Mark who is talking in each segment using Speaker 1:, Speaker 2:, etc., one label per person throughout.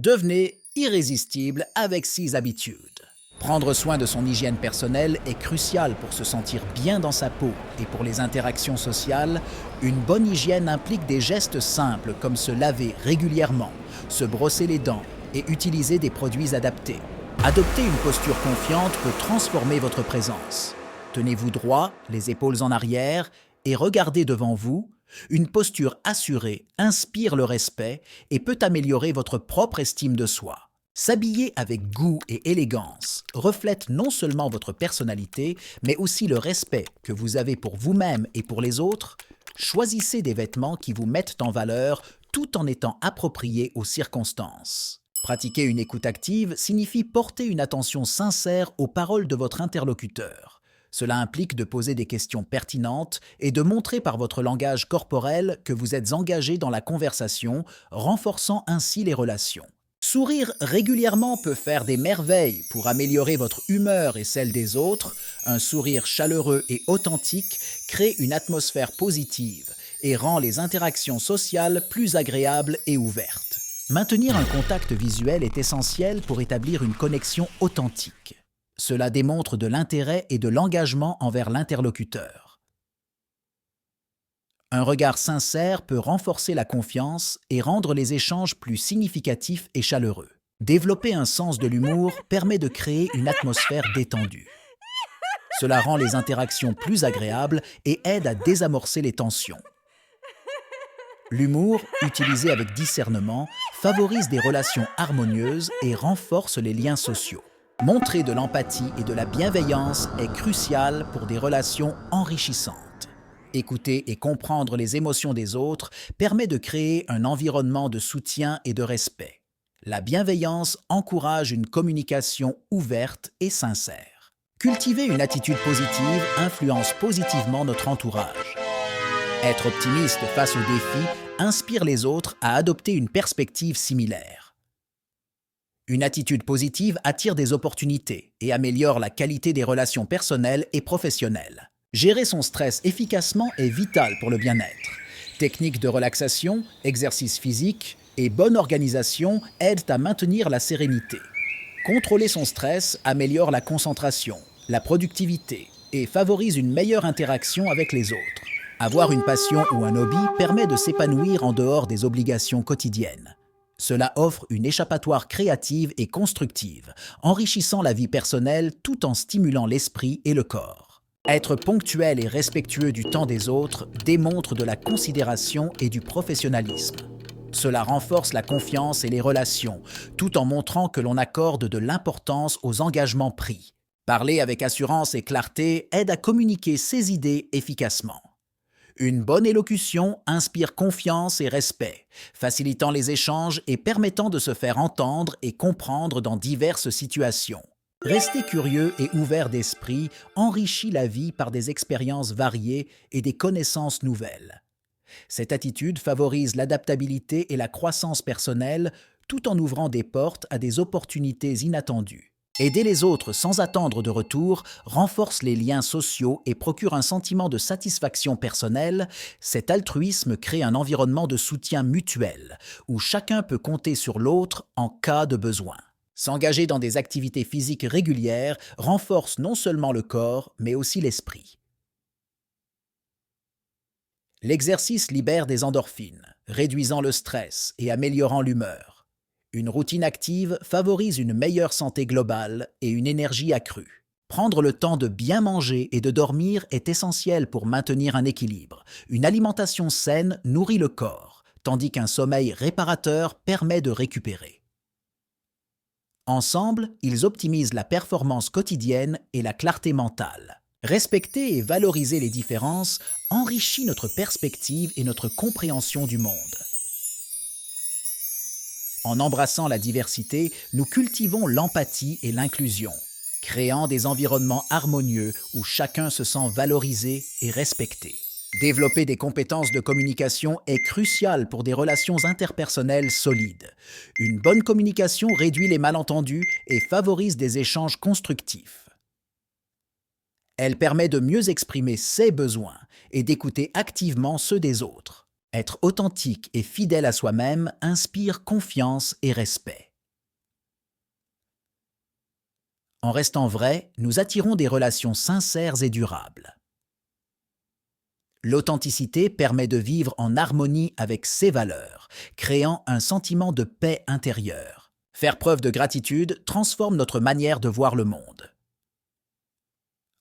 Speaker 1: Devenez irrésistible avec 6 habitudes. Prendre soin de son hygiène personnelle est crucial pour se sentir bien dans sa peau et pour les interactions sociales. Une bonne hygiène implique des gestes simples comme se laver régulièrement, se brosser les dents et utiliser des produits adaptés. Adopter une posture confiante peut transformer votre présence. Tenez-vous droit, les épaules en arrière et regardez devant vous. Une posture assurée inspire le respect et peut améliorer votre propre estime de soi. S'habiller avec goût et élégance reflète non seulement votre personnalité, mais aussi le respect que vous avez pour vous-même et pour les autres. Choisissez des vêtements qui vous mettent en valeur tout en étant appropriés aux circonstances. Pratiquer une écoute active signifie porter une attention sincère aux paroles de votre interlocuteur. Cela implique de poser des questions pertinentes et de montrer par votre langage corporel que vous êtes engagé dans la conversation, renforçant ainsi les relations. Sourire régulièrement peut faire des merveilles pour améliorer votre humeur et celle des autres. Un sourire chaleureux et authentique crée une atmosphère positive et rend les interactions sociales plus agréables et ouvertes. Maintenir un contact visuel est essentiel pour établir une connexion authentique. Cela démontre de l'intérêt et de l'engagement envers l'interlocuteur. Un regard sincère peut renforcer la confiance et rendre les échanges plus significatifs et chaleureux. Développer un sens de l'humour permet de créer une atmosphère détendue. Cela rend les interactions plus agréables et aide à désamorcer les tensions. L'humour, utilisé avec discernement, favorise des relations harmonieuses et renforce les liens sociaux. Montrer de l'empathie et de la bienveillance est crucial pour des relations enrichissantes. Écouter et comprendre les émotions des autres permet de créer un environnement de soutien et de respect. La bienveillance encourage une communication ouverte et sincère. Cultiver une attitude positive influence positivement notre entourage. Être optimiste face aux défis inspire les autres à adopter une perspective similaire. Une attitude positive attire des opportunités et améliore la qualité des relations personnelles et professionnelles. Gérer son stress efficacement est vital pour le bien-être. Techniques de relaxation, exercice physique et bonne organisation aident à maintenir la sérénité. Contrôler son stress améliore la concentration, la productivité et favorise une meilleure interaction avec les autres. Avoir une passion ou un hobby permet de s'épanouir en dehors des obligations quotidiennes. Cela offre une échappatoire créative et constructive, enrichissant la vie personnelle tout en stimulant l'esprit et le corps. Être ponctuel et respectueux du temps des autres démontre de la considération et du professionnalisme. Cela renforce la confiance et les relations, tout en montrant que l'on accorde de l'importance aux engagements pris. Parler avec assurance et clarté aide à communiquer ses idées efficacement. Une bonne élocution inspire confiance et respect, facilitant les échanges et permettant de se faire entendre et comprendre dans diverses situations. Rester curieux et ouvert d'esprit enrichit la vie par des expériences variées et des connaissances nouvelles. Cette attitude favorise l'adaptabilité et la croissance personnelle tout en ouvrant des portes à des opportunités inattendues. Aider les autres sans attendre de retour renforce les liens sociaux et procure un sentiment de satisfaction personnelle. Cet altruisme crée un environnement de soutien mutuel où chacun peut compter sur l'autre en cas de besoin. S'engager dans des activités physiques régulières renforce non seulement le corps, mais aussi l'esprit. L'exercice libère des endorphines, réduisant le stress et améliorant l'humeur. Une routine active favorise une meilleure santé globale et une énergie accrue. Prendre le temps de bien manger et de dormir est essentiel pour maintenir un équilibre. Une alimentation saine nourrit le corps, tandis qu'un sommeil réparateur permet de récupérer. Ensemble, ils optimisent la performance quotidienne et la clarté mentale. Respecter et valoriser les différences enrichit notre perspective et notre compréhension du monde. En embrassant la diversité, nous cultivons l'empathie et l'inclusion, créant des environnements harmonieux où chacun se sent valorisé et respecté. Développer des compétences de communication est crucial pour des relations interpersonnelles solides. Une bonne communication réduit les malentendus et favorise des échanges constructifs. Elle permet de mieux exprimer ses besoins et d'écouter activement ceux des autres. Être authentique et fidèle à soi-même inspire confiance et respect. En restant vrai, nous attirons des relations sincères et durables. L'authenticité permet de vivre en harmonie avec ses valeurs, créant un sentiment de paix intérieure. Faire preuve de gratitude transforme notre manière de voir le monde.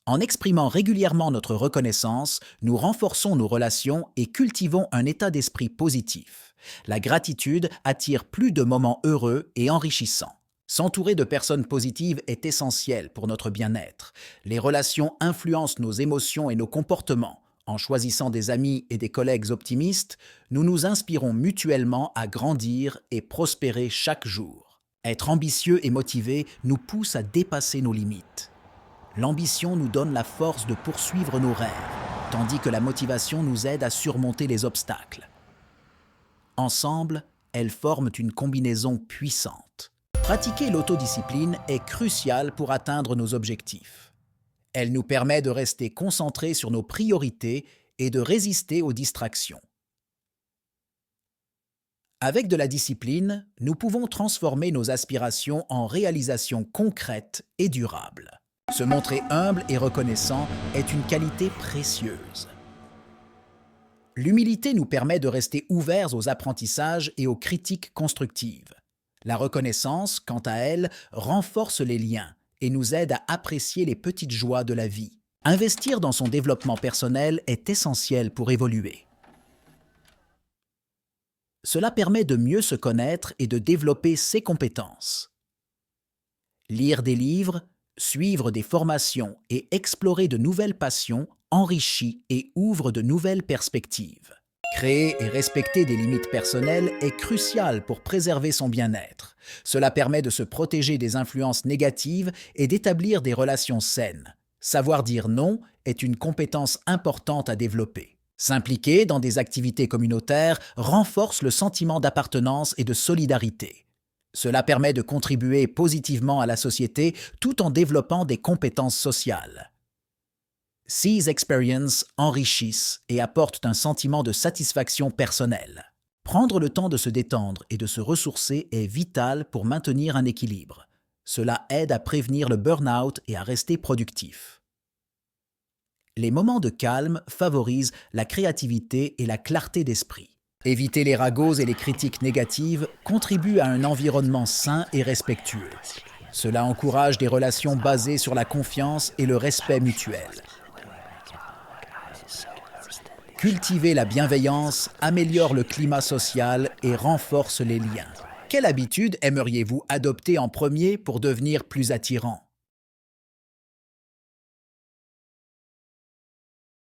Speaker 1: En exprimant régulièrement notre reconnaissance, nous renforçons nos relations et cultivons un état d'esprit positif. La gratitude attire plus de moments heureux et enrichissants. S'entourer de personnes positives est essentiel pour notre bien-être. Les relations influencent nos émotions et nos comportements. En choisissant des amis et des collègues optimistes, nous nous inspirons mutuellement à grandir et prospérer chaque jour. Être ambitieux et motivé nous pousse à dépasser nos limites. L'ambition nous donne la force de poursuivre nos rêves, tandis que la motivation nous aide à surmonter les obstacles. Ensemble, elles forment une combinaison puissante. Pratiquer l'autodiscipline est crucial pour atteindre nos objectifs. Elle nous permet de rester concentrés sur nos priorités et de résister aux distractions. Avec de la discipline, nous pouvons transformer nos aspirations en réalisations concrètes et durables. Se montrer humble et reconnaissant est une qualité précieuse. L'humilité nous permet de rester ouverts aux apprentissages et aux critiques constructives. La reconnaissance, quant à elle, renforce les liens et nous aide à apprécier les petites joies de la vie. Investir dans son développement personnel est essentiel pour évoluer. Cela permet de mieux se connaître et de développer ses compétences. Lire des livres, suivre des formations et explorer de nouvelles passions enrichit et ouvre de nouvelles perspectives. Créer et respecter des limites personnelles est crucial pour préserver son bien-être. Cela permet de se protéger des influences négatives et d'établir des relations saines. Savoir dire non est une compétence importante à développer. S'impliquer dans des activités communautaires renforce le sentiment d'appartenance et de solidarité. Cela permet de contribuer positivement à la société tout en développant des compétences sociales. Ces expériences enrichissent et apportent un sentiment de satisfaction personnelle. Prendre le temps de se détendre et de se ressourcer est vital pour maintenir un équilibre. Cela aide à prévenir le burn-out et à rester productif. Les moments de calme favorisent la créativité et la clarté d'esprit. Éviter les ragots et les critiques négatives contribue à un environnement sain et respectueux. Cela encourage des relations basées sur la confiance et le respect mutuel. Cultiver la bienveillance améliore le climat social et renforce les liens. Quelle habitude aimeriez-vous adopter en premier pour devenir plus attirant?